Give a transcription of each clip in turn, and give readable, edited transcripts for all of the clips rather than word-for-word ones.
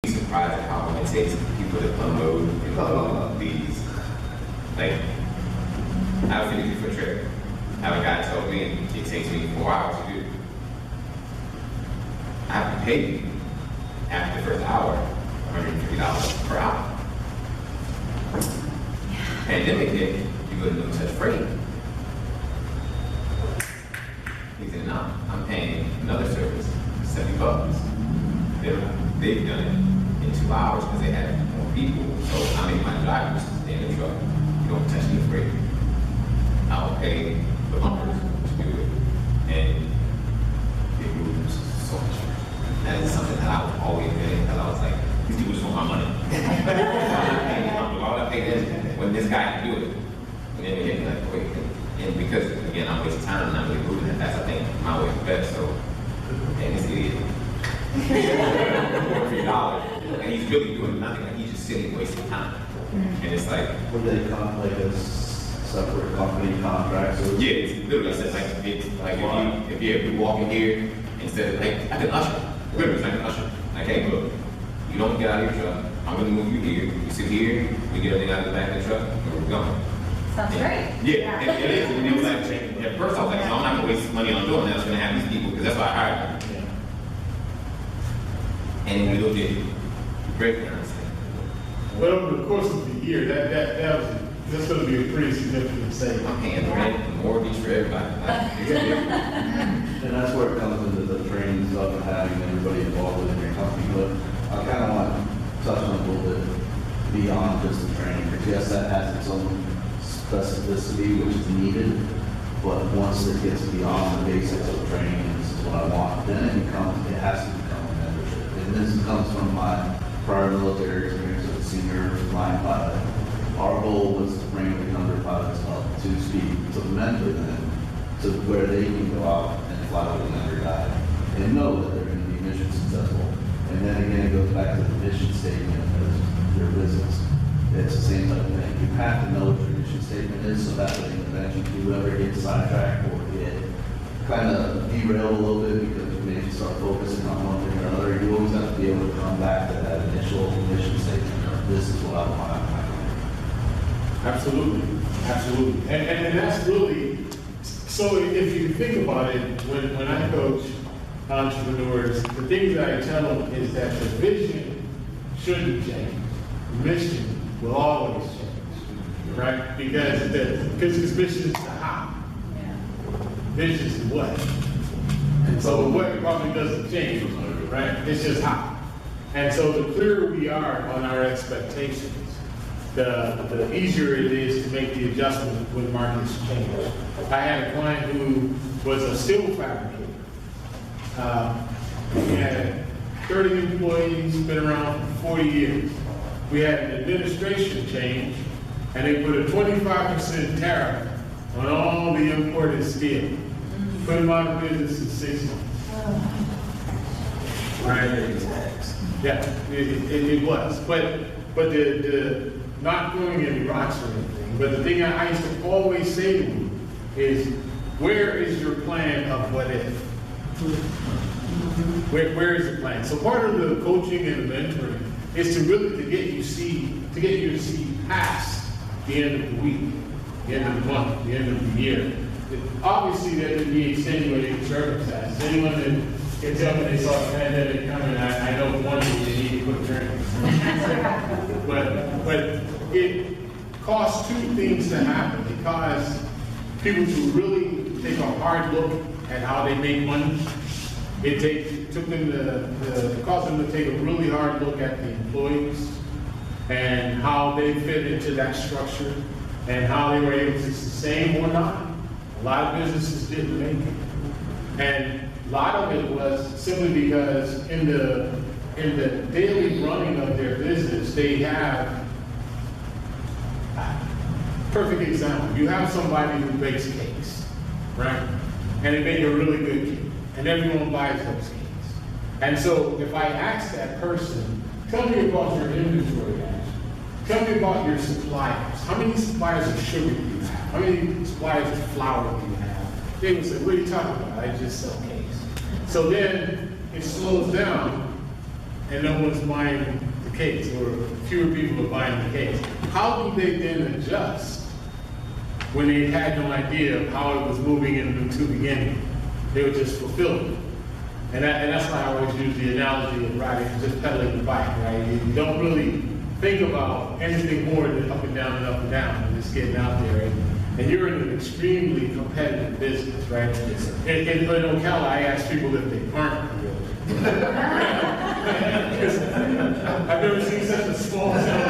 be surprised at how long it takes people to unload and unload these. Like, I have a 50-foot trailer. I have a guy tell me it takes me 4 hours to do. I have to pay you after the first hour $150 per hour. Pandemic hit, you go to No Touch Freight. He said, no, I'm paying another service $70. They've done it in 2 hours because they had more people. So I make my drivers stay in the truck. You don't touch any freight. I'll pay the bumpers to do it. And it moves so much. That is something that I was always doing because I was like, these people just want my money. Why would I pay this when this guy can do it? And then we get like, wait. And because, again, I'm wasting time and I'm really moving that fast, I think my way is best. So, and this idiot. $43, and he's really doing nothing. Like he's just sitting wasting time. And it's like, would they come like a separate company contract? So yeah, it's literally like if you walk in here instead of like I can usher, literally like an usher. Like, hey, look, you don't get out of your truck. I'm gonna move you here. You sit here. We get everything out of the back of the truck, and we're going. Sounds great. Yeah, it is. And it was like at first I was like, no, I'm not gonna waste money on doing that. I was gonna have these people because that's why I hired them. And we looked at breakdowns. But over the course of the year, that's going to be a pretty significant savings. I'm paying the rent, the mortgage for everybody. And that's where it comes into the training stuff and having everybody involved within your company. But I kind of want to touch on a little bit beyond just the training. Because yes, that has its own specificity, which is needed. But once it gets beyond the basics of training, and this is what I want, then it has to become a membership. And this comes from my prior military experience as a senior flying pilot. Our goal was to bring the younger pilots up to speed, to mentor them to where they can go out and fly with another guy and know that they're going to be mission successful. And then again, it goes back to the mission statement of your business. It's the same type of thing. You have to know what your mission statement is so that way if you ever get sidetracked or get kind of derailed a little bit because you maybe start focusing on one thing or another, you always have to be able to come back to that initial mission statement of this is what I want out of my life. Absolutely, absolutely. And that's really, so if you think about it, when I coach entrepreneurs, the things that I tell them is that the vision shouldn't change. The mission will always change, right? Because mission is the how. Vision is the what. And so the what probably doesn't change, right? It's just how. And so the clearer we are on our expectations, the easier it is to make the adjustment when markets change. I had a client who was a steel fabricator. He had 30 employees, been around for 40 years. We had an administration change, and they put a 25% tariff on all the imported steel. Put them out of business in 6 months. Right? Yeah, it was. But the not throwing any rocks or anything, but the thing I used to always say to them is, where is your plan of what if? Where is the plan? So part of the coaching and the mentoring is to really get you to see past the end of the week, the end of the month, the end of the year. Obviously, there could be extenuating circumstances. Anyone that can tell me they saw a pandemic coming, I know one thing they need to quit drinking. But it caused two things to happen. It caused people to really take a hard look at how they make money. It caused them to take a really hard look at the employees and how they fit into that structure and how they were able to sustain or not. A lot of businesses didn't make it. And a lot of it was simply because in the daily running of their business, they have, perfect example, you have somebody who bakes cakes, right? And they make a really good cake, and everyone buys those cakes. And so if I ask that person, tell me about your inventory, tell me about your suppliers. How many suppliers of sugar do you have? How many suppliers of flour do you have? They would say, what are you talking about? I just sell cakes. So then it slows down and no one's buying the cakes, or fewer people are buying the cakes. How do they then adjust when they had no idea of how it was moving into the beginning? They were just fulfilling. And that's why I always use the analogy of riding, just pedaling the bike, right? You don't really think about anything more than up and down and up and down, and just getting out there. And you're in an extremely competitive business, right? In Ocala, I ask people if they aren't really. I've never seen such a small town.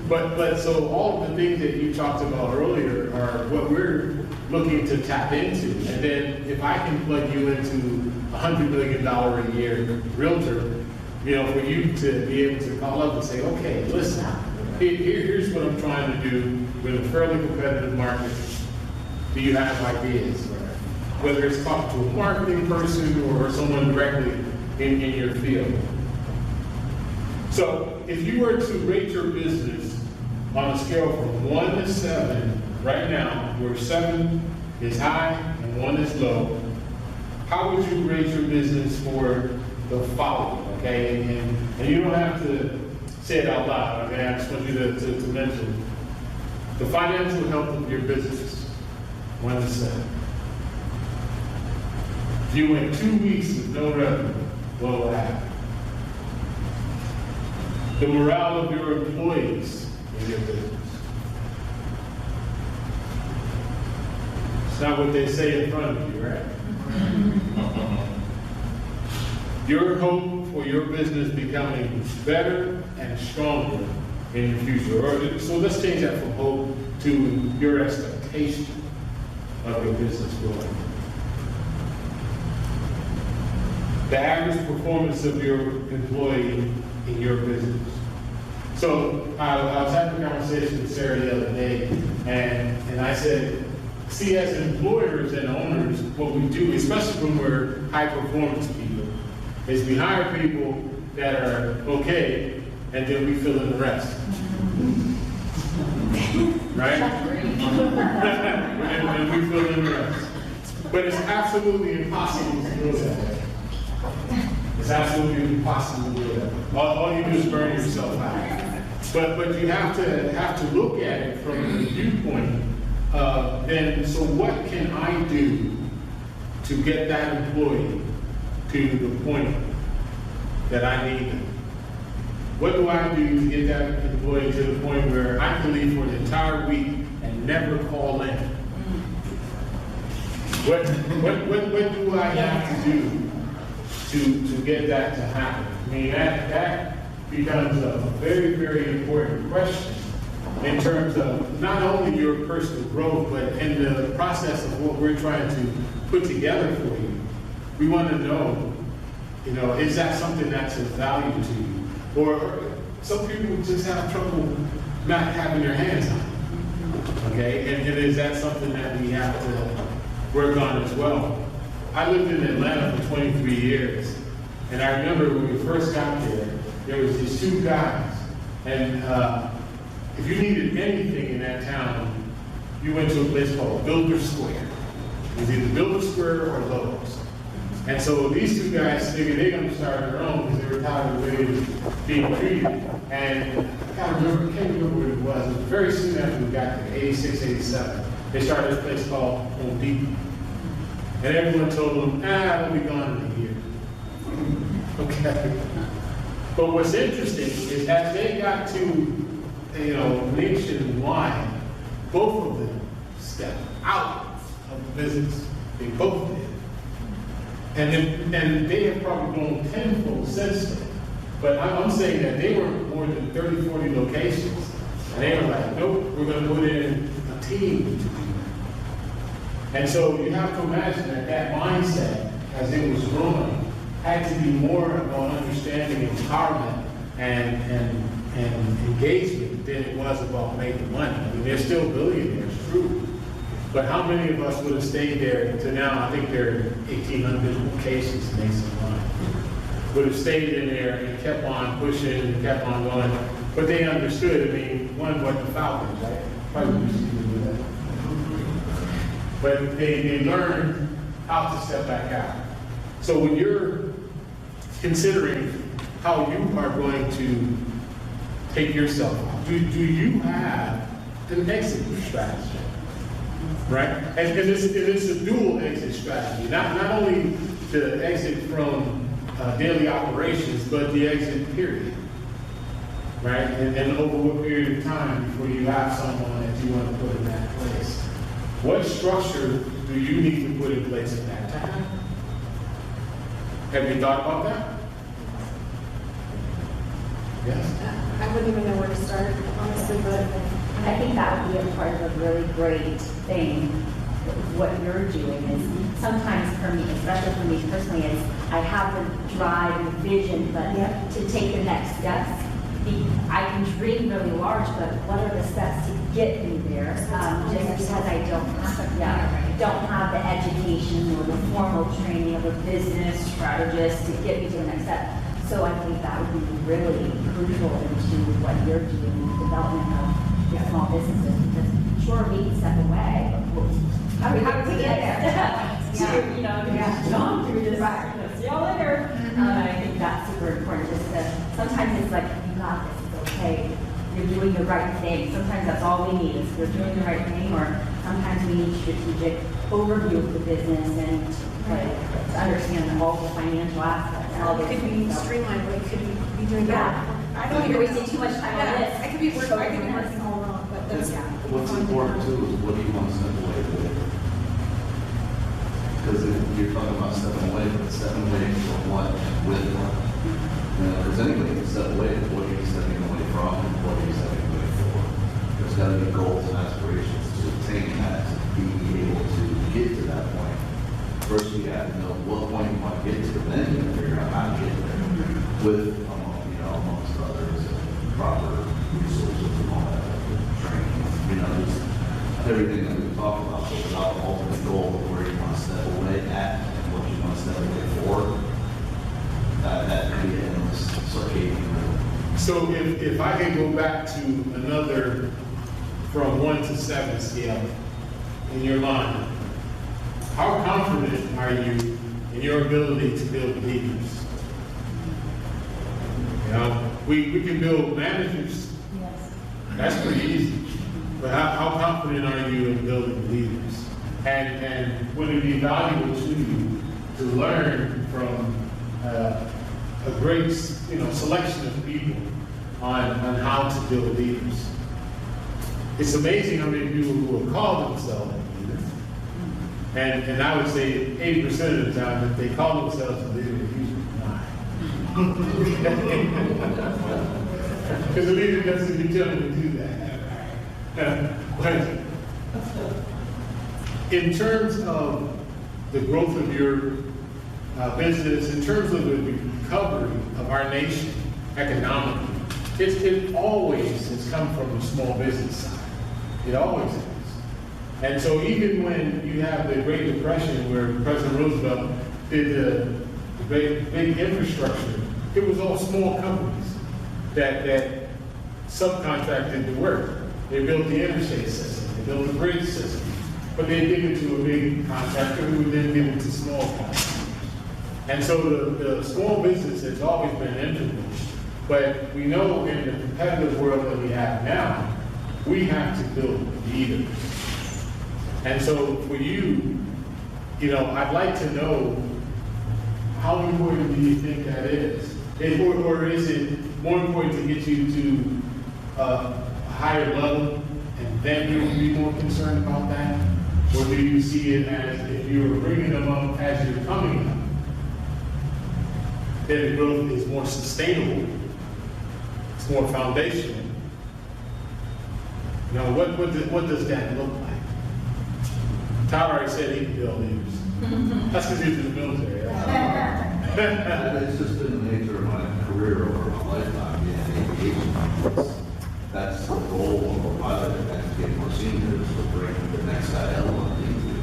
But so all of the things that you talked about earlier are what we're looking to tap into. And then if I can plug you into $100 million a year realtor, you know, for you to be able to call up and say, okay, listen, here's what I'm trying to do with a fairly competitive market. Do you have ideas? Whether it's talking to a marketing person or someone directly in your field. So if you were to rate your business on a scale from 1 to 7, right now, where 7 is high and 1 is low, how would you rate your business for the following, okay? And you don't have to say it out loud, okay? I just want you to mention the financial health of your business, 1 to 7. If you went 2 weeks with no revenue, what will happen? The morale of your employees in your business. It's not what they say in front of you, right? Your hope for your business becoming better and stronger in the future. So let's change that from hope to your expectation of your business growing. The average performance of your employee in your business. So I was having a conversation with Sarah the other day, and I said, see, as employers and owners, what we do, especially when we're high performance people, is we hire people that are okay, and then we fill in the rest. Right? and we fill in the rest. But it's absolutely impossible to do that. It's absolutely impossible to do that. All you do is burn yourself out. But you have to look at it from the viewpoint of then, so what can I do to get that employee to the point that I need them? What do I do to get that employee to the point where I can leave for an entire week and never call in? What do I have to do to get that to happen? I mean, that becomes a very, very important question in terms of not only your personal growth, but in the process of what we're trying to put together for you. We want to know, is that something that's of value to you? Or some people just have trouble not having their hands on it, okay? And is that something that we have to work on as well? I lived in Atlanta for 23 years, and I remember when we first got there was these 2 guys, and if you needed anything in that town, you went to a place called Builder Square. It was either Builder Square or Lowe's. And so these 2 guys figured they're going to start their own because they were tired of the way they were being treated. And I can't remember what it was. It was very soon after we got there, 86, 87. They started this place called Home Depot. And everyone told them, we'll be gone in a year. Okay. But what's interesting is as they got to, nationwide, both of them stepped out of the business. They both did. And they have probably grown tenfold since then. But I'm saying that they were more than 30, 40 locations. And they were like, nope, we're going to put in a team to do that. And so you have to imagine that mindset, as it was growing, had to be more about understanding empowerment and engagement than it was about making money. I mean, they're still billionaires, true. But how many of us would have stayed there to now, I think there are 1,800 locations nationwide, would have stayed in there and kept on pushing and kept on going. But they understood, I mean, one wasn't the Falcons, right? Probably wish you could do that. But they learned how to step back out. So when you're considering how you are going to take yourself out. Do you have an exit strategy? Right? And it's a dual exit strategy, not only the exit from daily operations, but the exit period. Right? And over what period of time before you have someone that you want to put in that place? What structure do you need to put in place at that time? Have you thought about that? Yes? I wouldn't even know where to start, honestly, but I think that would be a part of a really great thing. What you're doing is sometimes for me, especially for me personally, is I have the drive and the vision, but to take the next steps. I can dream really large, but what are the steps to get me there? Just because I don't have the education or the formal training of a business strategist to get me to the next step. So I think that would be really crucial into what you're doing in the development of your small businesses. Because sure, we can step away, but how do we get there? Jump through this. See you later. I think that's super important. Just to, sometimes it's like, you got this, it's okay. You're doing the right thing. Sometimes that's all we need is you're doing the right thing, or sometimes we need strategic overview of the business and to understand all the financial aspects. And all it could be streamlined, but it could be doing that. I don't think you're wasting too much time on this. I could be working all wrong, but that's. What's important too is what do you want to step away with? Because if you're talking about stepping away, but stepping away from what, with what? Because anybody can step away, but what are you stepping away from, and what are you stepping away for? There's got to be goals and aspirations to attain that, to be able to get to that point. First, you have to know what point you want to get to, then you can figure out how to get there with, amongst others, proper resources and all that, training, just everything that we've talked about, but without the ultimate goal of where you want to step away at and what you want to step away for, that could be an endless circadian rhythm. So if I can go back to another from 1 to 7 scale in your mind, how confident are you in your ability to build leaders? We can build managers. Yes. That's pretty easy. But how confident are you in building leaders? And would it be valuable to you to learn from a great selection of people on how to build leaders? It's amazing how many people who have called themselves leaders. And I would say 80% of the time, if they call themselves a leader, they're usually not. Because the leader doesn't determine to do that. But in terms of the growth of your business, in terms of the recovery of our nation economically, it always has come from the small business side. It always has. And so even when you have the Great Depression where President Roosevelt did the big infrastructure, it was all small companies that subcontracted the work. They built the interstate system, they built the bridge system, but they gave it to a big contractor who would then give it to small contractors. And so the small business has always been integral. But we know in the competitive world that we have now, we have to build leaders. And so for you, I'd like to know how important do you think that is? Or is it more important to get you to a higher level and then you will be more concerned about that? Or do you see it as if you're bringing them up as you're coming up, then the growth is more sustainable, it's more foundational? What does that look like? Todd already said he can build leaders. That's because he was in the military. It's just been the nature of my career over my lifetime, being in aviation. That's the goal of a pilot, and to get more seniors to bring the next guy element into,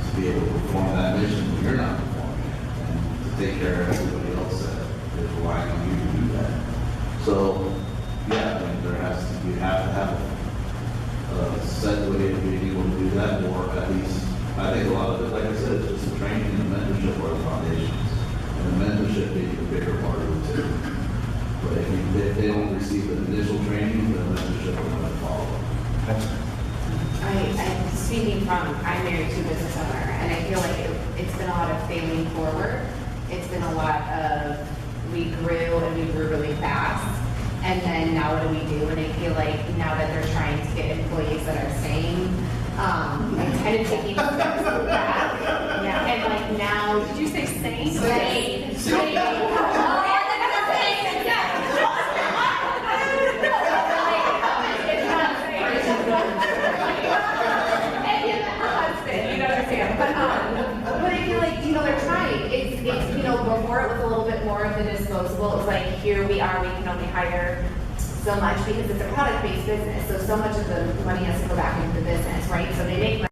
to be able to perform that mission when you're not performing it, and to take care of everybody else that is relying on you to do that. So, yeah, you have to have a set way of being able to do that, or at least, I think a lot of it, like I said, it's just the training and the mentorship are the foundations. And the mentorship forward. It's been a lot of, we grew and we grew really fast. And then now what do we do? And I feel like now that they're trying to get employees that are sane, I'm kind of taking steps back. Yeah. And like now, Did you say sane? sane. But I feel like, they're trying. It's, before it was a little bit more of the disposable. It was like, here we are, we can only hire so much because it's a product-based business. So much of the money has to go back into the business, right? So they make money